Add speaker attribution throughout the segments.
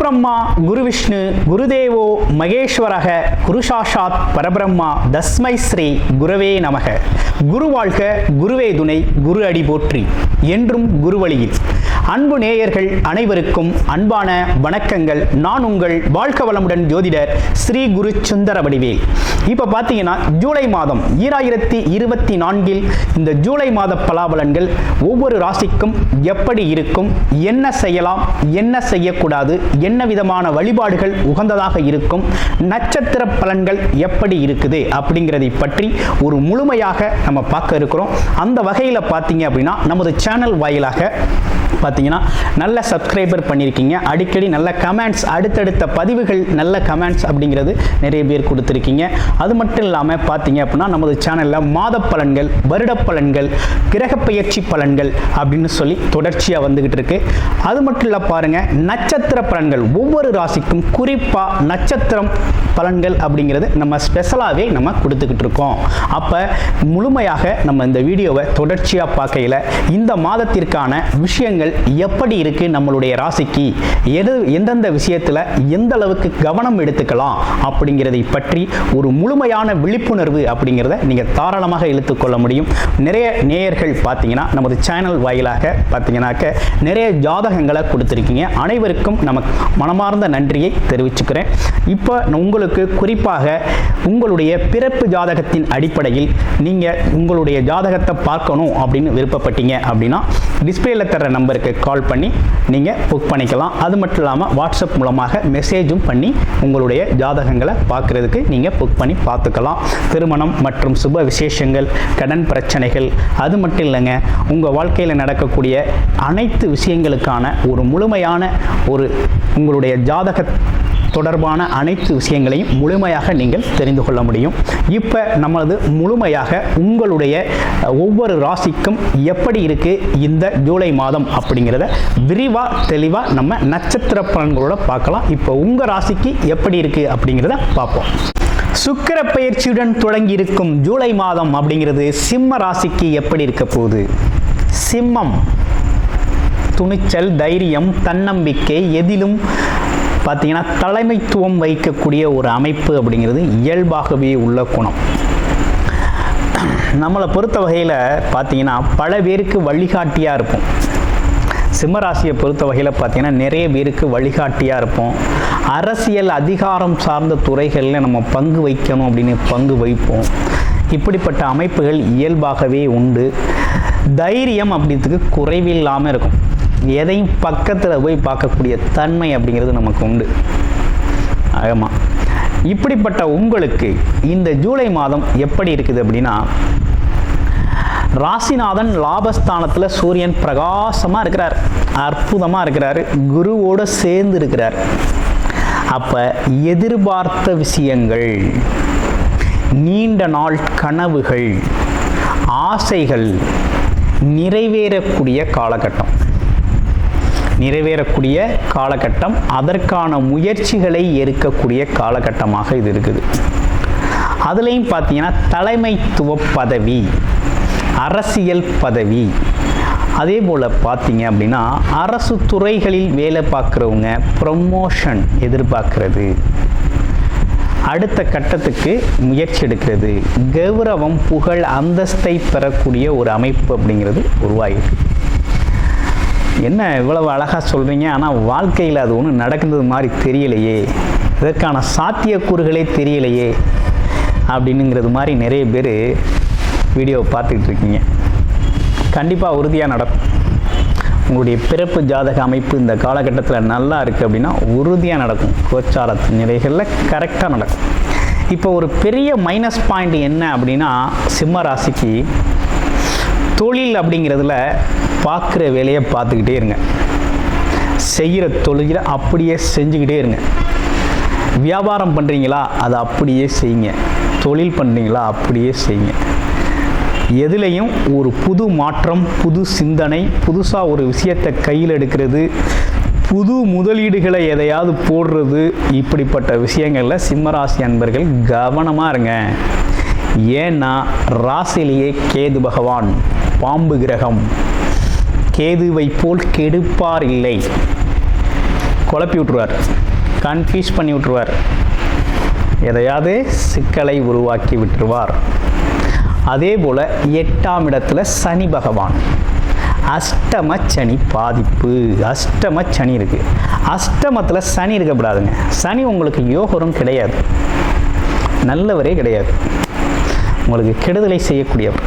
Speaker 1: பிரம்மா குரு விஷ்ணு குருதேவோ மகேஸ்வரக குரு சாஷாத் பரபிரம்மா தஸ்மை ஸ்ரீ குருவே நமக. குரு வாழ்க, குருவே துணை, குரு அடி போற்றி, என்றும் குருவழியில். அன்பு நேயர்கள் அனைவருக்கும் அன்பான வணக்கங்கள். நான் உங்கள் வாழ்க வளமுடன் ஜோதிடர் ஸ்ரீ குரு சுந்தர வடிவேல். இப்போ பார்த்தீங்கன்னா ஜூலை மாதம் 2024 இந்த ஜூலை மாத பலாபலன்கள் ஒவ்வொரு ராசிக்கும் எப்படி இருக்கும், என்ன செய்யலாம், என்ன செய்யக்கூடாது, என்ன விதமான வழிபாடுகள் உகந்ததாக இருக்கும், நட்சத்திர பலன்கள் எப்படி இருக்குது அப்படிங்கிறதை பற்றி ஒரு முழுமையாக நம்ம பார்க்க இருக்கிறோம். அந்த வகையில் பார்த்தீங்க அப்படின்னா நமது சேனல் வாயிலாக பார்த்தீங்கன்னா நல்ல சப்ஸ்கிரைபர் பண்ணியிருக்கீங்க, அடிக்கடி நல்ல கமெண்ட்ஸ், அடுத்தடுத்த பதிவுகள் நல்ல கமெண்ட்ஸ் அப்படிங்கிறது நிறைய பேர் கொடுத்துருக்கீங்க. அது மட்டும் இல்லாமல் பார்த்தீங்க அப்படின்னா நமது சேனலில் மாத பலன்கள், வருட பலன்கள், கிரக பயிற்சி பலன்கள் அப்படின்னு சொல்லி தொடர்ச்சியாக வந்துகிட்டு இருக்கு. அது மட்டும் இல்லை பாருங்க, நட்சத்திர பலன்கள் ஒவ்வொரு ராசிக்கும் குறிப்பாக நட்சத்திரம் பலன்கள் அப்படிங்கிறது நம்ம ஸ்பெஷலாகவே நம்ம கொடுத்துக்கிட்டு இருக்கோம். அப்போ முழுமையாக நம்ம இந்த வீடியோவை தொடர்ச்சியாக பார்க்கையில் இந்த மாதத்திற்கான விஷயங்கள் எப்படி இருக்கு, நம்மளுடைய ராசிக்கு எந்தெந்த விஷயத்தில் எந்த அளவுக்கு கவனம் எடுத்துக்கலாம் அப்படிங்கிறதை பற்றி ஒரு முழுமையான விழிப்புணர்வு அப்படிங்கிறத நீங்கள் தாராளமாக இழுத்துக்கொள்ள முடியும். நிறைய நேயர்கள் பார்த்தீங்கன்னா நமது சேனல் வாயிலாக பார்த்தீங்கன்னாக்க நிறைய ஜாதகங்களை கொடுத்துருக்கீங்க. அனைவருக்கும் நமக்கு மனமார்ந்த நன்றியை தெரிவிச்சுக்கிறேன். இப்போ உங்களுக்கு குறிப்பாக உங்களுடைய பிறப்பு ஜாதகத்தின் அடிப்படையில் நீங்கள் உங்களுடைய ஜாதகத்தை பார்க்கணும் அப்படின்னு விருப்பப்பட்டீங்க அப்படின்னா டிஸ்பிளேல தர நம்பருக்கு கால் பண்ணி நீங்கள் புக் பண்ணிக்கலாம். அது மட்டும் இல்லாமல் வாட்ஸ்அப் மூலமாக மெசேஜும் பண்ணி உங்களுடைய ஜாதகங்களை பார்க்குறதுக்கு நீங்கள் புக் பண்ணி பார்த்துக்கலாம். திருமணம் மற்றும் சுப விசேஷங்கள், கடன் பிரச்சனைகள், அது மட்டும் இல்லைங்க, உங்கள் வாழ்க்கையில் நடக்கக்கூடிய அனைத்து விஷயங்களுக்கான ஒரு முழுமையான ஒரு உங்களுடைய ஜாதக தொடர்பான அனைத்து விஷயங்களையும் முழுமையாக நீங்கள் தெரிந்து கொள்ள முடியும். இப்போ நம்மளது முழுமையாக உங்களுடைய ஒவ்வொரு ராசிக்கும் எப்படி இருக்குது இந்த ஜூலை மாதம் அப்படிங்கிறத விரிவாக தெளிவாக நம்ம நட்சத்திர பலன்களோட பார்க்கலாம். இப்போ உங்கள் ராசிக்கு எப்படி இருக்குது அப்படிங்கிறத பார்ப்போம். சுக்கிர பயிற்சியுடன் தொடங்கி இருக்கும் ஜூலை மாதம் அப்படிங்கிறது சிம்ம ராசிக்கு எப்படி இருக்க போகுது? சிம்மம் துணிச்சல், தைரியம், தன்னம்பிக்கை, எதிலும் பார்த்தீங்கன்னா தலைமைத்துவம் வைக்கக்கூடிய ஒரு அமைப்பு அப்படிங்கிறது இயல்பாகவே உள்ள குணம். நம்மளை பொறுத்த வகையில் பார்த்தீங்கன்னா பல பேருக்கு வழிகாட்டியாக இருப்போம். சிம்மராசியை பொறுத்த வகையில் பார்த்தீங்கன்னா நிறைய பேருக்கு வழிகாட்டியாக இருப்போம். அரசியல் அதிகாரம் சார்ந்த துறைகளில் நம்ம பங்கு வைக்கணும் அப்படின்னு பங்கு வைப்போம். இப்படிப்பட்ட அமைப்புகள் இயல்பாகவே உண்டு. தைரியம் அப்படின்றதுக்கு குறைவில்லாமல் இருக்கும். எதையும் பக்கத்தில் போய் பார்க்கக்கூடிய தன்மை அப்படிங்கிறது நமக்கு உண்டு. ஆமாம், இப்படிப்பட்ட உங்களுக்கு இந்த ஜூலை மாதம் எப்படி இருக்குது அப்படின்னா, ராசிநாதன் லாபஸ்தானத்தில் சூரியன் பிரகாசமாக இருக்கிறார், அற்புதமாக இருக்கிறார், குருவோடு சேர்ந்து இருக்கிறார். அப்போ எதிர்பார்த்த விஷயங்கள், நீண்ட நாள் கனவுகள், ஆசைகள் நிறைவேறக்கூடிய காலகட்டம், அதற்கான முயற்சிகளை எடுக்கக்கூடிய காலகட்டமாக இது இருக்குது. அதுலேயும் பார்த்தீங்கன்னா தலைமைத்துவ பதவி, அரசியல் பதவி, அதே போல் பார்த்தீங்க அப்படின்னா அரசு துறைகளில் வேலை பார்க்குறவங்க ப்ரமோஷன் எதிர்பார்க்கிறது, அடுத்த கட்டத்துக்கு முயற்சி எடுக்கிறது, கௌரவம், புகழ், அந்தஸ்தை பெறக்கூடிய ஒரு அமைப்பு அப்படிங்கிறது உருவாகிருக்கு. என்ன இவ்வளவு அழகாக சொல்கிறீங்க, ஆனால் வாழ்க்கையில் அது ஒன்றும் நடക്കുന്നത് மாதிரி தெரியலையே, இதற்கான சாத்தியக்கூறுகளே தெரியலையே அப்படின்னுங்கிறது மாதிரி நிறைய பேர் வீடியோவை பார்த்துக்கிட்டு இருக்கீங்க. கண்டிப்பாக உறுதியாக நடக்கும். உங்களுடைய பிறப்பு ஜாதக அமைப்பு இந்த காலகட்டத்தில் நல்லா இருக்குது அப்படின்னா உறுதியாக நடக்கும். கோச்சாரத்து நிலைகளில் கரெக்டாக நடக்கும். இப்போ ஒரு பெரிய மைனஸ் பாயிண்ட் என்ன அப்படின்னா, சிம்ம ராசிக்கு தொழில் அப்படிங்கிறதுல பார்க்குற வேலையை பார்த்துக்கிட்டே இருங்க, செய்கிற தொழிலை அப்படியே செஞ்சுக்கிட்டே இருங்க. வியாபாரம் பண்ணுறீங்களா அதை அப்படியே செய்யுங்க, தொழில் பண்ணுறீங்களா அப்படியே செய்யுங்க. எதுலேயும் ஒரு புது மாற்றம், புது சிந்தனை, புதுசாக ஒரு விஷயத்தை கையில் எடுக்கிறது, புது முதலீடுகளை எதையாவது போடுறது, இப்படிப்பட்ட விஷயங்களில் சிம்மராசி அன்பர்கள் கவனமாக இருங்க. ஏன்னா ராசியிலேயே கேது பகவான், பாம்பு கிரகம், கேதுவை போல் கெடுப்பார் இல்லை. குழப்பி விட்ருவார், கன்ஃபியூஸ் பண்ணி விட்ருவார், எதையாவது சிக்கலை உருவாக்கி விட்டுருவார். அதே போல் 8ஆம் இடத்துல சனி பகவான், அஷ்டம சனி பாதிப்பு. அஷ்டம சனி இருக்குது. அஷ்டமத்தில் சனி இருக்கக்கூடாதுங்க. சனி உங்களுக்கு யோகரும் கிடையாது, நல்லவரே கிடையாது, உங்களுக்கு கெடுதலை செய்யக்கூடியவர்.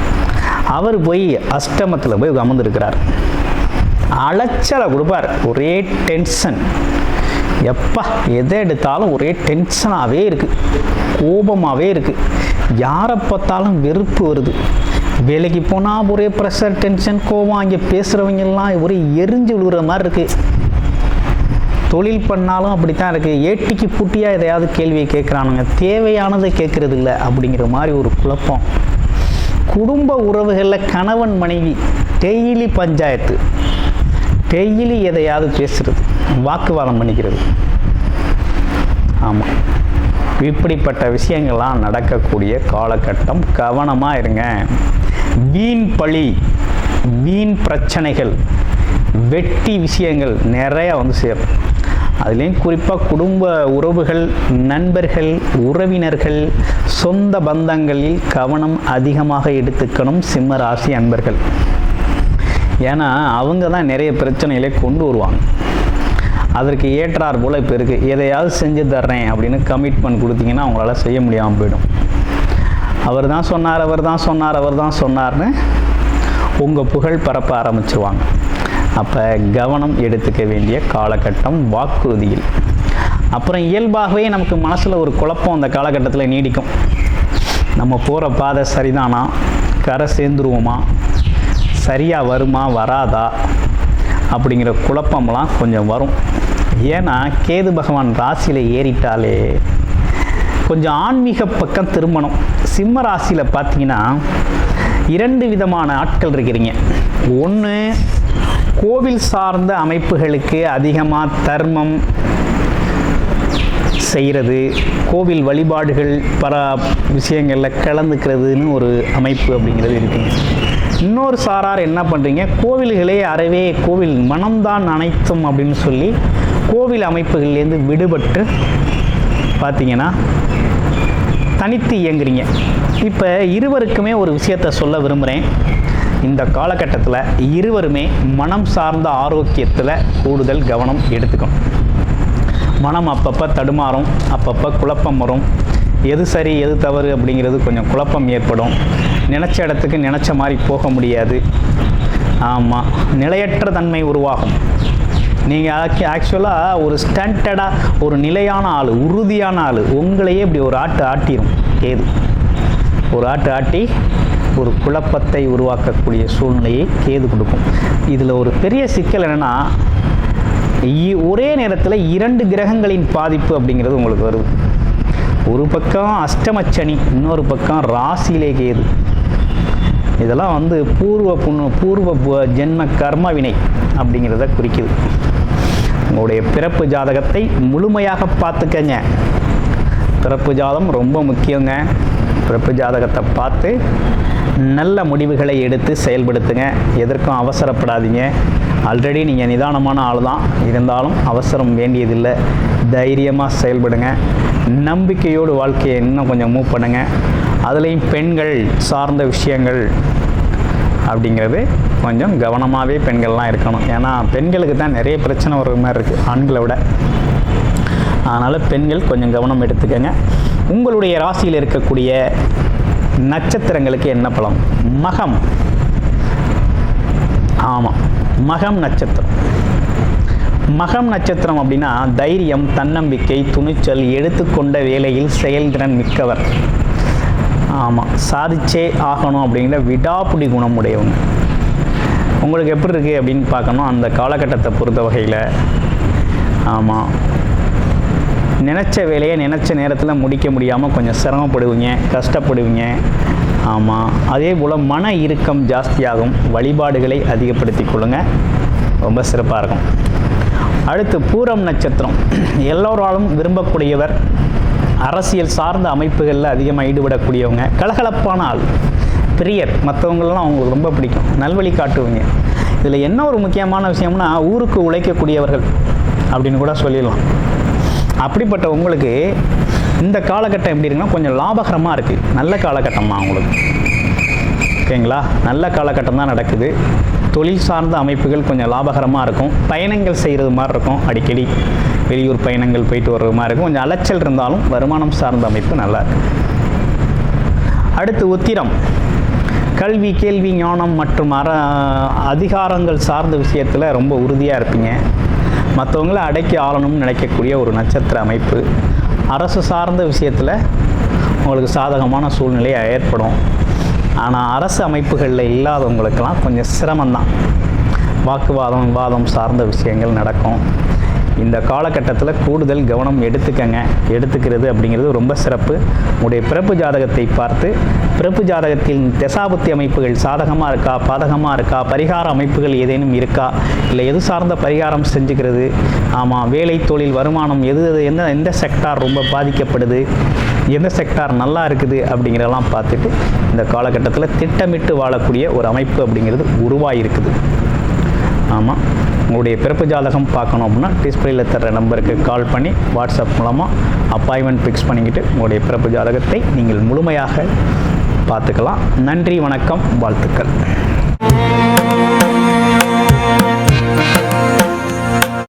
Speaker 1: அவர் போய் அஷ்டமத்தில் போய் அமர்ந்திருக்கிறார். அலைச்சலை கொடுப்பார், ஒரே டென்ஷன். எப்பா எதை எடுத்தாலும் ஒரே டென்ஷனாகவே இருக்குது, கோபமாகவே இருக்குது, யாரை பார்த்தாலும் வெறுப்பு வருது. வேலைக்கு போனால் ஒரே ப்ரெஷர், டென்ஷன், கோபம். அங்கே பேசுகிறவங்கெல்லாம் ஒரே எரிஞ்சு விழுகிற மாதிரி இருக்குது. தொழில் பண்ணாலும் அப்படித்தான் இருக்குது. ஏட்டிக்கு பூட்டியாக எதையாவது கேள்வியை கேட்குறானுங்க, தேவையானதை கேட்குறது இல்லை அப்படிங்கிற மாதிரி ஒரு குழப்பம். குடும்ப உறவுகளில் கணவன் மனைவி டெய்லி பஞ்சாயத்து, டெய்லி எதையாவது பேசுகிறது, வாக்குவாதம் பண்ணிக்கிறது. ஆமாம், இப்படிப்பட்ட விஷயங்கள்லாம் நடக்கக்கூடிய காலகட்டம். கவனமாக இருங்க. வீண் பழி, வீண் பிரச்சனைகள், வெட்டி விஷயங்கள் நிறையா வந்து சேரும். அதுலேயும் குறிப்பாக குடும்ப உறவுகள், நண்பர்கள், உறவினர்கள், சொந்த பந்தங்களில் கவனம் அதிகமாக எடுத்துக்கணும் சிம்ம ராசி அன்பர்கள். ஏன்னா அவங்க தான் நிறைய பிரச்சனைகளை கொண்டு வருவாங்க. அதற்கு ஏற்றார் போல் இப்போ இருக்குது. எதையாவது செஞ்சு தர்றேன் அப்படின்னு கமிட்மெண்ட் கொடுத்தீங்கன்னா அவங்களால செய்ய முடியாமல் போயிடும். அவர் தான் சொன்னார், அவர் தான் சொன்னார், அவர் தான் சொன்னார்னு உங்கள் புகழ் பரப்ப ஆரம்பிச்சுருவாங்க. அப்போ கவனம் எடுத்துக்க வேண்டிய காலகட்டம் வாக்குறுதியில். அப்புறம் இயல்பாகவே நமக்கு மனசில் ஒரு குழப்பம் அந்த காலகட்டத்தில் நீடிக்கும். நம்ம போகிற பாதை சரிதானா, கரை சேர்ந்துருவோமா, சரியாக வருமா வராதா அப்படிங்கிற குழப்பம்லாம் கொஞ்சம் வரும். ஏன்னா கேது பகவான் ராசியில் ஏறிட்டாலே கொஞ்சம் ஆன்மீக பக்கம் திரும்பணும். சிம்ம ராசியில் பார்த்தீங்கன்னா 2 விதமான ஆட்கள் இருக்கிறீங்க. ஒன்று, கோவில் சார்ந்த அமைப்புகளுக்கு அதிகமாக தர்மம் செய்கிறது, கோவில் வழிபாடுகள் விஷயங்களில் கலந்துக்கிறதுன்னு ஒரு அமைப்பு அப்படிங்கிறது இருக்குங்க. இன்னொரு சாரார் என்ன பண்ணுறீங்க, கோவில்களே அறவே கோவில் மனம்தான் அனைத்தும் அப்படின்னு சொல்லி கோவில் அமைப்புகள்லேருந்து விடுபட்டு பார்த்தீங்கன்னா தனித்து இயங்குறீங்க. இப்போ இருவருக்குமே ஒரு விஷயத்தை சொல்ல விரும்புகிறேன். இந்த காலகட்டத்தில் இருவருமே மனம் சார்ந்த ஆரோக்கியத்தில் கூடுதல் கவனம் எடுத்துக்கணும். மனம் அப்பப்போ தடுமாறும், அப்பப்போ குழப்பம் வரும். எது சரி எது தவறு அப்படிங்கிறது கொஞ்சம் குழப்பம் ஏற்படும். நினச்ச இடத்துக்கு நினச்ச மாதிரி போக முடியாது. ஆமாம், நிலையற்ற தன்மை உருவாகும். நீங்கள் ஆக்சுவலாக ஒரு ஸ்டாண்டர்டாக ஒரு நிலையான ஆள், உறுதியான ஆள், உங்களையே இப்படி ஒரு ஆட்டு ஆட்டிடும் கேது. ஒரு ஆட்டு ஆட்டி ஒரு குழப்பத்தை உருவாக்கக்கூடிய சூழ்நிலையை கேது கொடுக்கும். இதில் ஒரு பெரிய சிக்கல் என்னென்னா, ஒரே நேரத்தில் 2 கிரகங்களின் பாதிப்பு அப்படிங்கிறது உங்களுக்கு வருது. ஒரு பக்கம் அஷ்டமச்சனி, இன்னொரு பக்கம் ராசியிலே கேது. இதெல்லாம் வந்து பூர்வ ஜென்ம கர்ம வினை அப்படிங்கிறத குறிக்குது. உங்களுடைய பிறப்பு ஜாதகத்தை முழுமையாக பார்த்துக்கங்க. பிறப்பு ஜாதகம் ரொம்ப முக்கியங்க. பிறப்பு ஜாதகத்தை பார்த்து நல்ல முடிவுகளை எடுத்து செயல்படுத்துங்க. எதற்கும் அவசரப்படாதீங்க. ஆல்ரெடி நீங்கள் நிதானமான ஆள் தான், இருந்தாலும் அவசரம் வேண்டியதில்லை. தைரியமாக செயல்படுங்க. நம்பிக்கையோடு வாழ்க்கையை இன்னும் கொஞ்சம் மூவ் பண்ணுங்கள். அதுலேயும் பெண்கள் சார்ந்த விஷயங்கள் அப்படிங்கிறது கொஞ்சம் கவனமாகவே பெண்கள்லாம் இருக்கணும். ஏன்னா பெண்களுக்கு தான் நிறைய பிரச்சனை வர்ற மாதிரி இருக்குது ஆண்களை விட. அதனால் பெண்கள் கொஞ்சம் கவனம் எடுத்துக்கங்க. உங்களுடைய ராசியில் இருக்கக்கூடிய நட்சத்திரங்களுக்கு என்ன பலம்? மகம். ஆமாம், மகம் நட்சத்திரம். மகம் நட்சத்திரம் அப்படின்னா தைரியம், தன்னம்பிக்கை, துணிச்சல், எடுத்துக்கொண்ட வேலையில் செயல்திறன் மிக்கவர். ஆமாம், சாதிச்சே ஆகணும் அப்படிங்கிற விடாப்புடி குணம் உடையவங்க. உங்களுக்கு எப்படி இருக்குது அப்படின்னு பார்க்கணும். அந்த காலகட்டத்தை பொறுத்த வகையில் ஆமாம், நினச்ச வேலையை நினச்ச நேரத்தில் முடிக்க முடியாமல் கொஞ்சம் சிரமப்படுவீங்க, கஷ்டப்படுவீங்க. ஆமாம், அதே போல் மன இறுக்கம் ஜாஸ்தியாகும். வழிபாடுகளை அதிகப்படுத்தி கொள்ளுங்கள், ரொம்ப சிறப்பாக இருக்கும். அடுத்து பூரம் நட்சத்திரம். எல்லோராலும் விரும்பக்கூடியவர், அரசியல் சார்ந்த அமைப்புகளில் அதிகமாக ஈடுபடக்கூடியவங்க, கலகலப்பான ஆள், பிரியர், மற்றவங்களெலாம் அவங்களுக்கு ரொம்ப பிடிக்கும், நல்வழி காட்டுவீங்க. இதில் என்ன ஒரு முக்கியமான விஷயம்னா ஊருக்கு உழைக்கக்கூடியவர்கள். அப்படின்னு கூட சொல்லிடலாம். அப்படிப்பட்ட உங்களுக்கு இந்த காலகட்டம் எப்படி இருக்குன்னா கொஞ்சம் லாபகரமாக இருக்குது. நல்ல காலகட்டம் தான் உங்களுக்கு. ஓகேங்களா? நல்ல காலகட்டம் தான் நடக்குது. தொழில் சார்ந்த அமைப்புகள் கொஞ்சம் லாபகரமாக இருக்கும். பயணங்கள் செய்கிறது மாதிரி இருக்கும். அடிக்கடி வெளியூர் பயணங்கள் போயிட்டு வர்றது மாதிரி இருக்கும். கொஞ்சம் அலைச்சல் இருந்தாலும் வருமானம் சார்ந்த அமைப்பு நல்லா இருக்கு. அடுத்து உத்திரம். கல்வி, கேள்வி, ஞானம் மற்றும் அதிகாரங்கள் சார்ந்த விஷயத்தில் ரொம்ப உறுதியாக இருப்பீங்க. மற்றவங்கள அடக்கி ஆளணும்னு நினைக்கக்கூடிய ஒரு நட்சத்திர அமைப்பு. அரசு சார்ந்த விஷயத்தில் உங்களுக்கு சாதகமான சூழ்நிலை ஏற்படும். ஆனால் அரசு அமைப்புகளில் இல்லாதவங்களுக்கெல்லாம் கொஞ்சம் சிரமம்தான். வாக்குவாதம், விவாதம் சார்ந்த விஷயங்கள் நடக்கும். இந்த காலகட்டத்தில் கூடுதல் கவனம் எடுத்துக்கிறது அப்படிங்கிறது ரொம்ப சிறப்பு. உங்களுடைய பிறப்பு ஜாதகத்தை பார்த்து பிறப்பு ஜாதகத்தில் தசாபுத்தி அமைப்புகள் சாதகமாக இருக்கா, பாதகமாக இருக்கா, பரிகார அமைப்புகள் ஏதேனும் இருக்கா, இல்லை எது சார்ந்த பரிகாரம் செஞ்சுக்கிறது, ஆமாம் வேலை, தொழில், வருமானம் எந்த செக்டார் ரொம்ப பாதிக்கப்படுது, எந்த செக்டார் நல்லா இருக்குது அப்படிங்கிறதெல்லாம் பார்த்துட்டு இந்த காலகட்டத்தில் திட்டமிட்டு வாழக்கூடிய ஒரு அமைப்பு அப்படிங்கிறது உருவாகிருக்குது. ஆமாம், உங்களுடைய பிறப்பு ஜாதகம் பார்க்கணும் அப்படின்னா டிஸ்பிளேயில் தர்ற நம்பருக்கு கால் பண்ணி வாட்ஸ்அப் மூலமாக அப்பாயின்மெண்ட் ஃபிக்ஸ் பண்ணிக்கிட்டு உங்களுடைய பிறப்பு ஜாதகத்தை நீங்கள் முழுமையாக பார்த்துக்கலாம். நன்றி, வணக்கம், வாழ்த்துக்கள்.